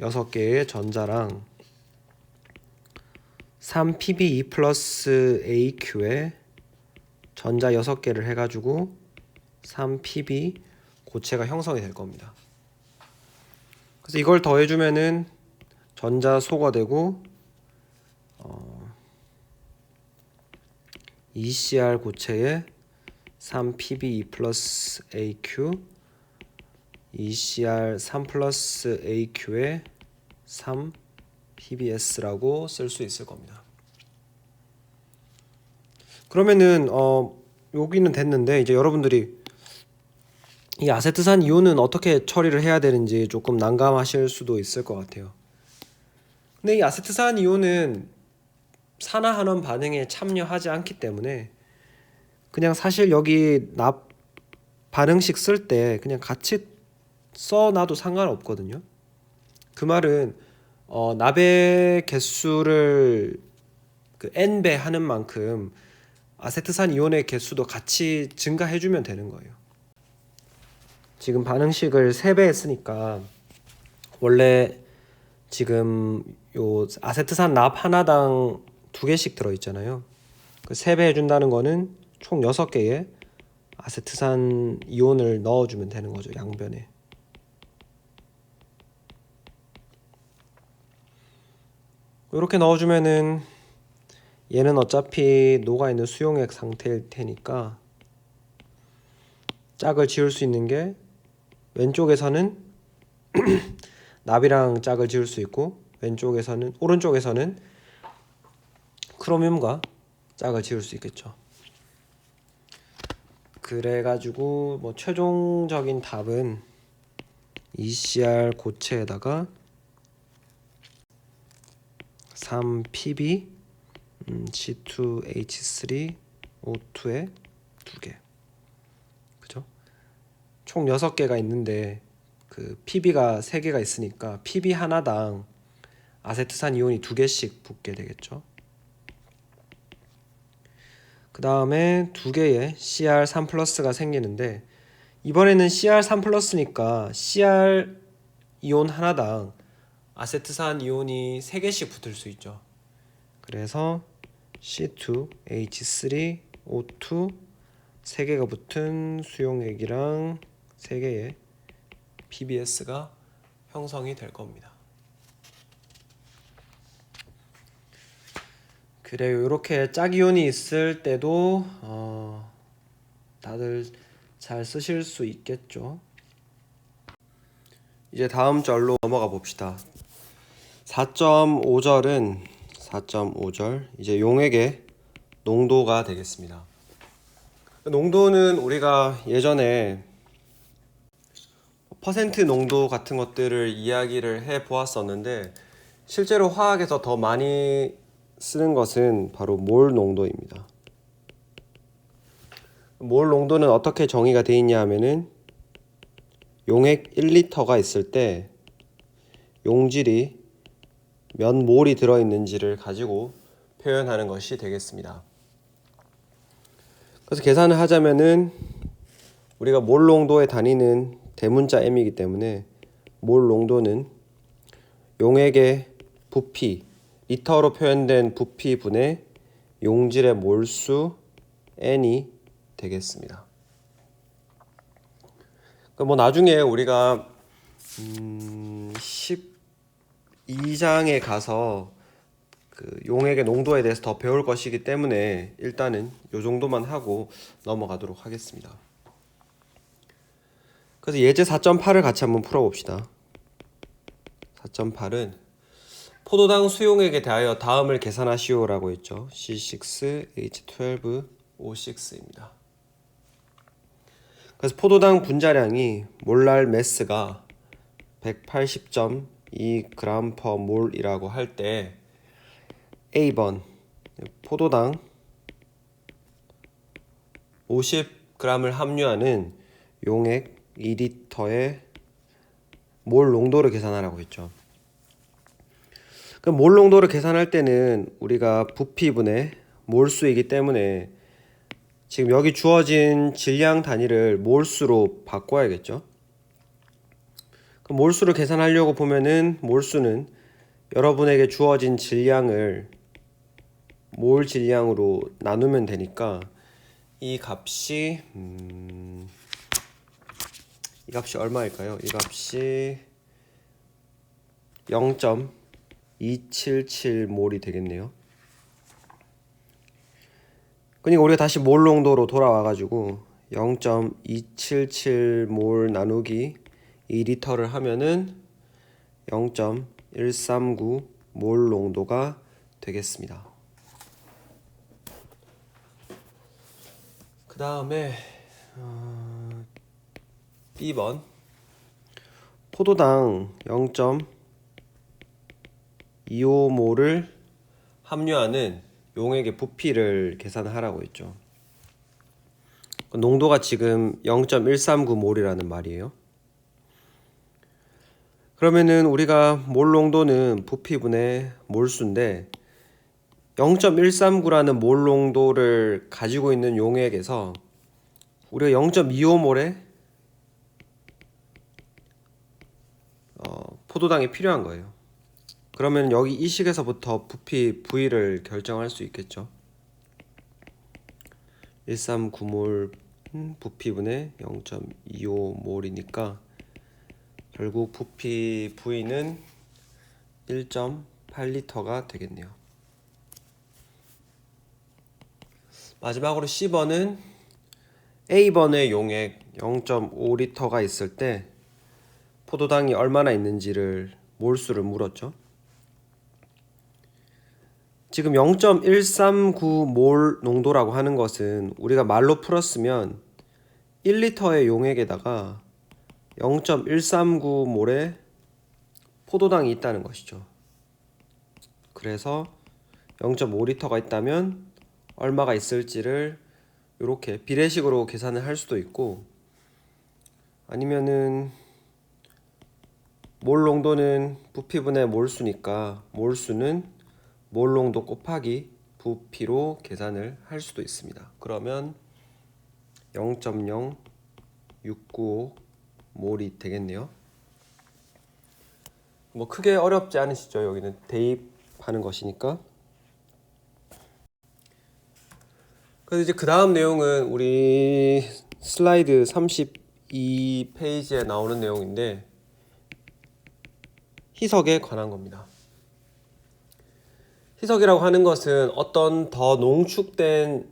6개의 전자랑 3PB2 플러스 AQ에 전자 6개를 해가지고 3PB 고체가 형성이 될 겁니다. 그래서 이걸 더해주면은 전자 소거되고 ECR 고체에 3PB2 플러스 AQ, ECR 3 플러스 AQ에 3PBS라고 쓸 수 있을 겁니다. 그러면은 여기는 됐는데, 이제 여러분들이 이 아세트산 이온은 어떻게 처리를 해야 되는지 조금 난감하실 수도 있을 것 같아요. 근데 이 아세트산 이온은 산화환원 반응에 참여하지 않기 때문에 그냥 사실 여기 납 반응식 쓸 때 그냥 같이 써놔도 상관없거든요. 그 말은 납의 개수를 그 n배 하는 만큼 아세트산 이온의 개수도 같이 증가해주면 되는 거예요. 지금 반응식을 3배 했으니까 원래 지금 요 아세트산 납 하나당 2개씩 들어있잖아요. 그 3배 해준다는 거는 총 6개의 아세트산 이온을 넣어주면 되는 거죠, 양변에. 이렇게 넣어주면은 얘는 어차피 녹아있는 수용액 상태일 테니까 짝을 지을 수 있는 게 왼쪽에서는 납이랑 짝을 지을 수 있고, 오른쪽에서는 크로뮴과 짝을 지을 수 있겠죠. 그래가지고 뭐 최종적인 답은 ECR 고체에다가 3PB C2H3O2에 2개, 그죠? 총 6개가 있는데 그 PB가 3개가 있으니까 PB 하나당 아세트산 이온이 2개씩 붙게 되겠죠. 그 다음에 2개의 CR3 플러스가 생기는데, 이번에는 CR3 플러스니까 CR 이온 하나당 아세트산 이온이 3개씩 붙을 수 있죠. 그래서 C2H3O2 3개가 붙은 수용액이랑 3개의 PBS가 형성이 될 겁니다. 그래요. 이렇게 짝이온이 있을 때도 다들 잘 쓰실 수 있겠죠. 이제 다음 절로 넘어가 봅시다. 4.5절은 이제 용액의 농도가 되겠습니다. 농도는 우리가 예전에 퍼센트 농도 같은 것들을 이야기를 해 보았었는데, 실제로 화학에서 더 많이 쓰는 것은 바로 몰 농도입니다. 몰 농도는 어떻게 정의가 되어 있냐 하면은, 용액 1리터가 있을 때 용질이 몇 몰이 들어있는지를 가지고 표현하는 것이 되겠습니다. 그래서 계산을 하자면은, 우리가 몰 농도의 단위는 대문자 m이기 때문에 몰 농도는 용액의 부피, 리터로 표현된 부피분의 용질의 몰수 n이 되겠습니다. 뭐 나중에 우리가 12장에 가서 그 용액의 농도에 대해서 더 배울 것이기 때문에 일단은 이 정도만 하고 넘어가도록 하겠습니다. 그래서 예제 4.8을 같이 한번 풀어봅시다. 4.8은 포도당 수용액에 대하여 다음을 계산하시오라고 했죠. C6H12O6입니다. 그래서 포도당 분자량이 몰랄 매스가 180.2g/몰이라고 할 때, A번 포도당 50g을 함유하는 용액 2리터의 몰 농도를 계산하라고 했죠. 그럼 몰 농도를 계산할 때는 우리가 부피분의 몰수이기 때문에 지금 여기 주어진 질량 단위를 몰수로 바꿔야겠죠. 그럼 몰수를 계산하려고 보면은, 몰수는 여러분에게 주어진 질량을 몰 질량으로 나누면 되니까 이 값이 얼마일까요? 이 값이 0.277몰이 되겠네요. 그러니까 우리가 다시 몰 농도로 돌아와가지고 0.277몰 나누기 2리터를 하면은 0.139몰 농도가 되겠습니다. 그 다음에 B번 포도당 0.25몰을 함유하는 용액의 부피를 계산하라고 했죠. 농도가 지금 0.139몰이라는 말이에요. 그러면은 우리가 몰 농도는 부피분의 몰수인데, 0.139라는 몰 농도를 가지고 있는 용액에서 우리가 0.25몰의 포도당이 필요한 거예요. 그러면 여기 이 식에서부터 부피 V를 결정할 수 있겠죠. 139몰 부피분의 0.25몰이니까 결국 부피 V는 1.8리터가 되겠네요. 마지막으로 C번은 A번의 용액 0.5리터가 있을 때 포도당이 얼마나 있는지를 몰수를 물었죠. 지금 0.139몰 농도라고 하는 것은 우리가 말로 풀었으면 1리터의 용액에다가 0.139몰의 포도당이 있다는 것이죠. 그래서 0.5리터가 있다면 얼마가 있을지를 이렇게 비례식으로 계산을 할 수도 있고, 아니면은 몰 농도는 부피분의 몰수니까 몰수는 몰 농도 곱하기 부피로 계산을 할 수도 있습니다. 그러면 0.0695몰이 되겠네요. 뭐 크게 어렵지 않으시죠? 여기는 대입하는 것이니까. 그래서 이제 그 다음 내용은 우리 슬라이드 32페이지에 나오는 내용인데, 희석에 관한 겁니다. 희석이라고 하는 것은 어떤 더 농축된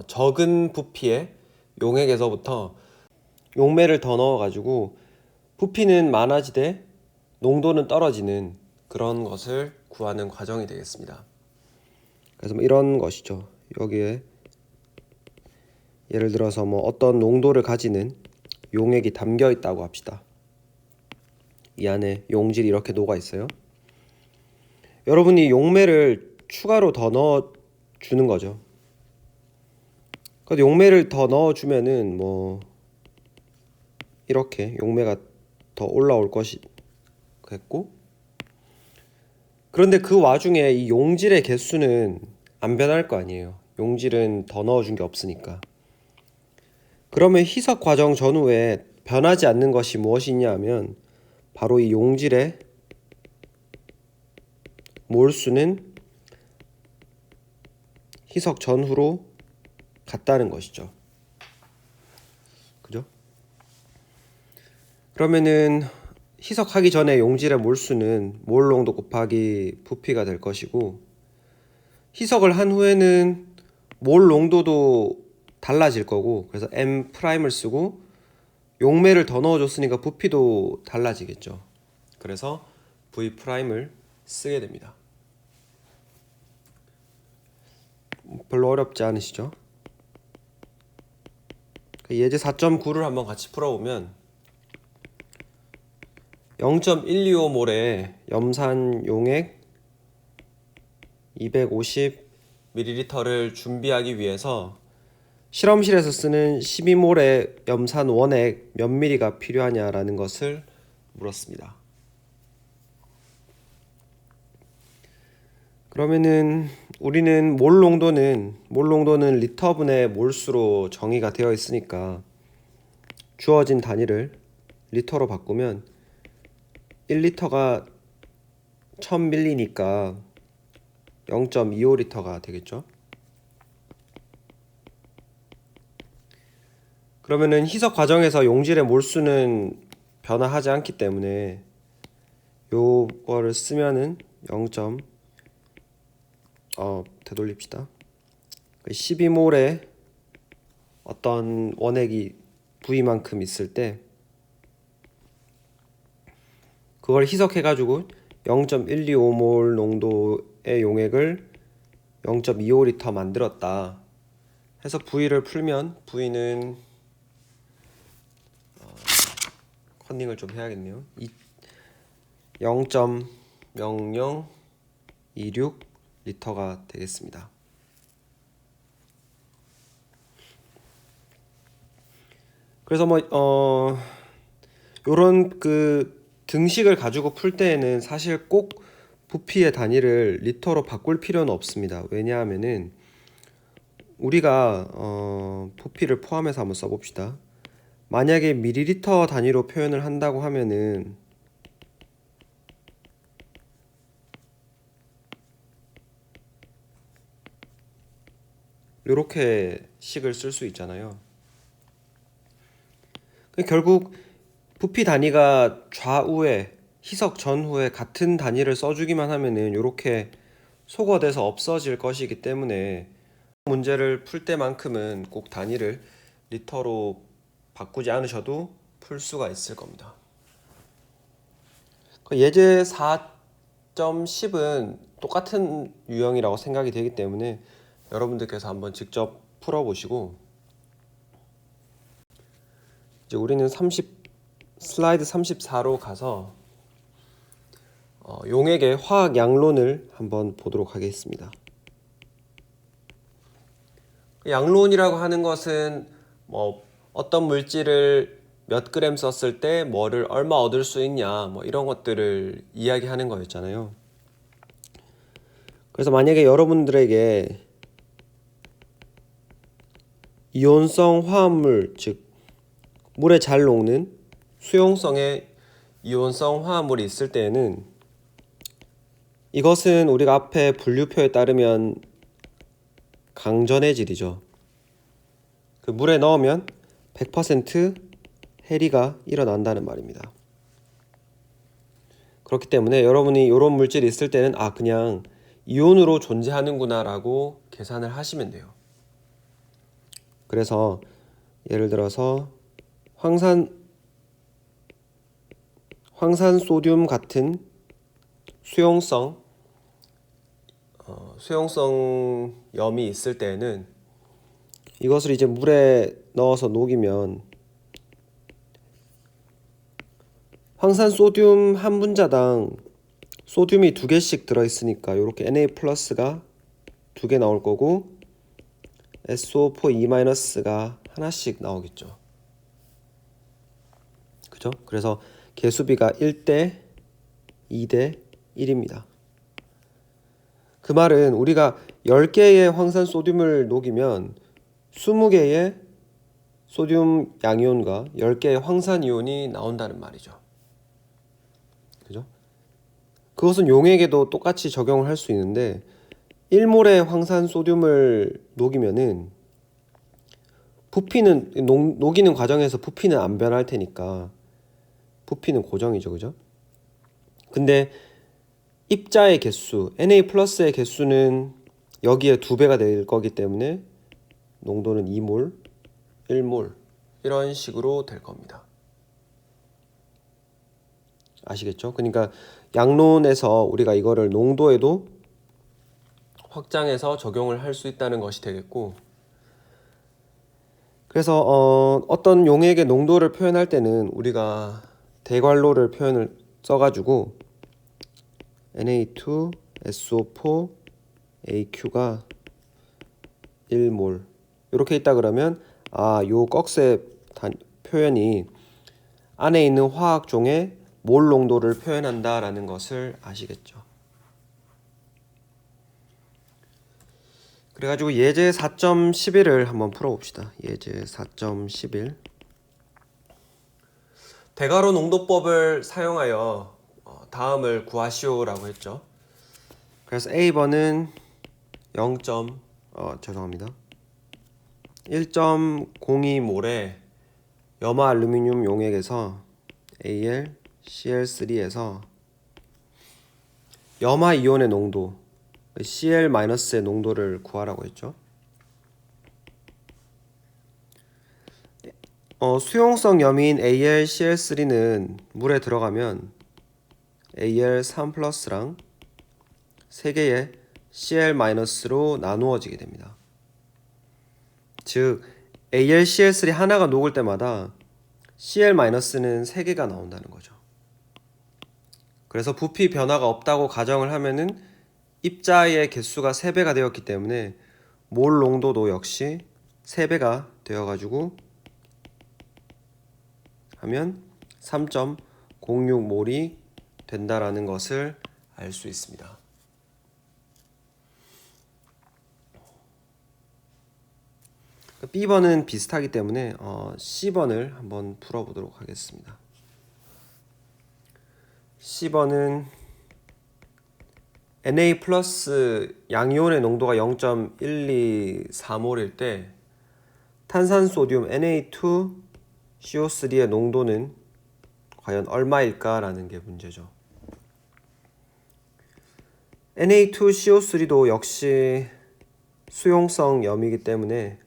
적은 부피의 용액에서부터 용매를 더 넣어가지고 부피는 많아지되 농도는 떨어지는 그런 것을 구하는 과정이 되겠습니다. 그래서 뭐 이런 것이죠. 여기에 예를 들어서 뭐 어떤 농도를 가지는 용액이 담겨 있다고 합시다. 이 안에 용질이 이렇게 녹아 있어요. 여러분이 용매를 추가로 더 넣어 주는 거죠. 용매를 더 넣어 주면은 뭐 이렇게 용매가 더 올라올 것이겠고, 그런데 그 와중에 이 용질의 개수는 안 변할 거 아니에요. 용질은 더 넣어준 게 없으니까. 그러면 희석 과정 전후에 변하지 않는 것이 무엇이냐 하면 바로 이 용질의 몰수는 희석 전후로 같다는 것이죠. 그죠? 그러면은 희석하기 전에 용질의 몰수는 몰 농도 곱하기 부피가 될 것이고, 희석을 한 후에는 몰 농도도 달라질 거고, 그래서 M'을 쓰고 용매를 더 넣어줬으니까 부피도 달라지겠죠. 그래서 V'을 쓰게 됩니다. 별로 어렵지 않으시죠? 예제 4.9를 한번 같이 풀어보면 0.125몰의 염산 용액 250ml를 준비하기 위해서 실험실에서 쓰는 12몰의 염산 원액 몇 미리가 필요하냐라는 것을 물었습니다. 그러면은 우리는 몰 농도는 리터분의 몰수로 정의가 되어 있으니까 주어진 단위를 리터로 바꾸면 1리터가 1000ml니까 0.25리터가 되겠죠. 그러면은 희석 과정에서 용질의 몰수는 변화하지 않기 때문에 요거를 쓰면은 되돌립시다. 12몰에 어떤 원액이 V만큼 있을 때 그걸 희석해가지고 0.125몰 농도의 용액을 0.25리터 만들었다 해서 V를 풀면 V는 컨닝을 좀 해야겠네요. 0.0026리터가 되겠습니다. 그래서 요런 그 등식을 가지고 풀 때에는 사실 꼭 부피의 단위를 리터로 바꿀 필요는 없습니다. 왜냐하면은 우리가 부피를 포함해서 한번 써봅시다. 만약에 밀리리터 단위로 표현을 한다고 하면은 이렇게 식을 쓸 수 있잖아요. 결국 부피 단위가 좌우에 희석 전후에 같은 단위를 써주기만 하면은 이렇게 소거돼서 없어질 것이기 때문에 문제를 풀 때만큼은 꼭 단위를 리터로 바꾸지 않으셔도 풀 수가 있을 겁니다. 예제 4.10은 똑같은 유형이라고 생각이 되기 때문에 여러분들께서 한번 직접 풀어보시고, 이제 우리는 슬라이드 34로 가서 용액의 화학 양론을 한번 보도록 하겠습니다. 양론이라고 하는 것은 뭐 어떤 물질을 몇 그램 썼을 때 뭐를 얼마 얻을 수 있냐 뭐 이런 것들을 이야기하는 거였잖아요. 그래서 만약에 여러분들에게 이온성 화합물, 즉 물에 잘 녹는 수용성의 이온성 화합물이 있을 때에는 이것은 우리가 앞에 분류표에 따르면 강전해질이죠. 그 물에 넣으면 100% 해리가 일어난다는 말입니다. 그렇기 때문에 여러분이 이런 물질이 있을 때는 그냥 이온으로 존재하는구나 라고 계산을 하시면 돼요. 그래서 예를 들어서 황산소듐 같은 수용성 염이 있을 때는 이것을 이제 물에 넣어서 녹이면 황산 소듐 한 분자당 소듐이 2개씩 들어있으니까 이렇게 Na+가 2개 나올 거고 SO4E-가 하나씩 나오겠죠. 그죠? 그래서 개수비가 1대 2대 1입니다. 그 말은 우리가 10개의 황산 소듐을 녹이면 20개의 소듐 양이온과 10개의 황산 이온이 나온다는 말이죠. 그죠? 그것은 용액에도 똑같이 적용을 할 수 있는데 1몰의 황산 소듐을 녹이면은 부피는 녹이는 과정에서 부피는 안 변할 테니까 부피는 고정이죠. 그죠? 근데 입자의 개수, Na+의 개수는 여기에 2배가 될 거기 때문에 농도는 2몰, 1몰 이런 식으로 될 겁니다. 아시겠죠? 그러니까 양론에서 우리가 이거를 농도에도 확장해서 적용을 할 수 있다는 것이 되겠고, 그래서 어떤 용액의 농도를 표현할 때는 우리가 대괄호를 표현을 써가지고 Na2SO4 AQ가 1몰 이렇게 있다 그러면 요 꺽쇠 표현이 안에 있는 화학종의 몰 농도를 표현한다 라는 것을 아시겠죠. 그래가지고 예제 4.11을 한번 풀어봅시다. 예제 4.11 대괄호 농도법을 사용하여 다음을 구하시오라고 했죠. 그래서 A번은 1.02몰의 염화 알루미늄 용액에서 AlCl3에서 염화 이온의 농도 Cl-의 농도를 구하라고 했죠. 수용성 염인 AlCl3는 물에 들어가면 Al3+랑 3개의 Cl-로 나누어지게 됩니다. 즉 AlCl3 하나가 녹을 때마다 Cl-는 3개가 나온다는 거죠. 그래서 부피 변화가 없다고 가정을 하면은 입자의 개수가 3배가 되었기 때문에 몰 농도도 역시 3배가 되어가지고 하면 3.06몰이 된다라는 것을 알 수 있습니다. B번은 비슷하기 때문에 C번을 한번 풀어보도록 하겠습니다. C번은 Na 플러스 양이온의 농도가 0.124몰일 때 탄산소듐 Na2CO3의 농도는 과연 얼마일까라는 게 문제죠. Na2CO3도 역시 수용성 염이기 때문에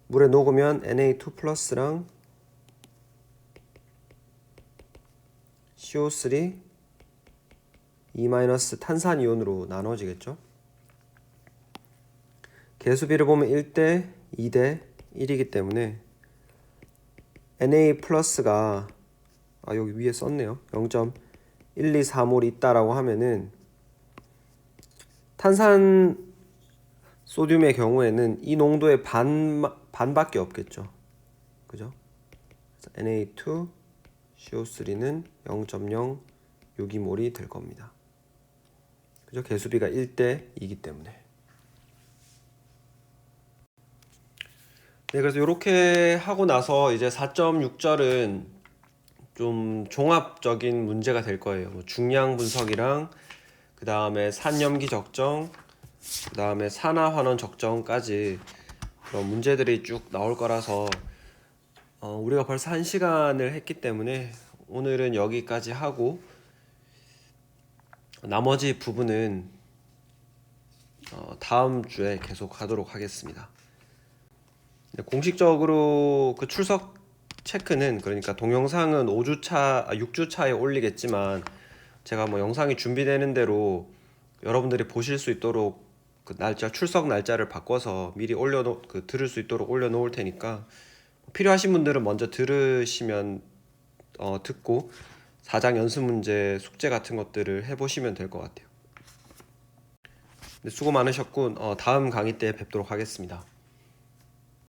물에 녹으면 Na2 플러스랑 CO3 E- 탄산이온으로 나눠지겠죠. 개수비를 보면 1대 2대 1이기 때문에 Na 플러스가 여기 위에 썼네요. 0.124몰 있다라고 하면은 탄산 소듐의 경우에는 이 농도의 반밖에 없겠죠. 그죠? Na2 CO3는 0.062몰이 될 겁니다. 그죠? 개수비가 1대 2이기 때문에. 네, 그래서 이렇게 하고 나서 이제 4.6절은 좀 종합적인 문제가 될 거예요. 뭐 중량 분석이랑 그 다음에 산염기 적정, 그 다음에 산화환원 적정까지 그런 문제들이 쭉 나올 거라서 우리가 벌써 1시간을 했기 때문에 오늘은 여기까지 하고 나머지 부분은 다음 주에 계속 하도록 하겠습니다. 공식적으로 그 출석 체크는 그러니까 동영상은 6주차에 올리겠지만 제가 뭐 영상이 준비되는 대로 여러분들이 보실 수 있도록 그 날짜 출석 날짜를 바꿔서 미리 들을 수 있도록 올려놓을 테니까 필요하신 분들은 먼저 들으시면 듣고 4장 연습 문제 숙제 같은 것들을 해보시면 될 것 같아요. 네, 수고 많으셨고 다음 강의 때 뵙도록 하겠습니다.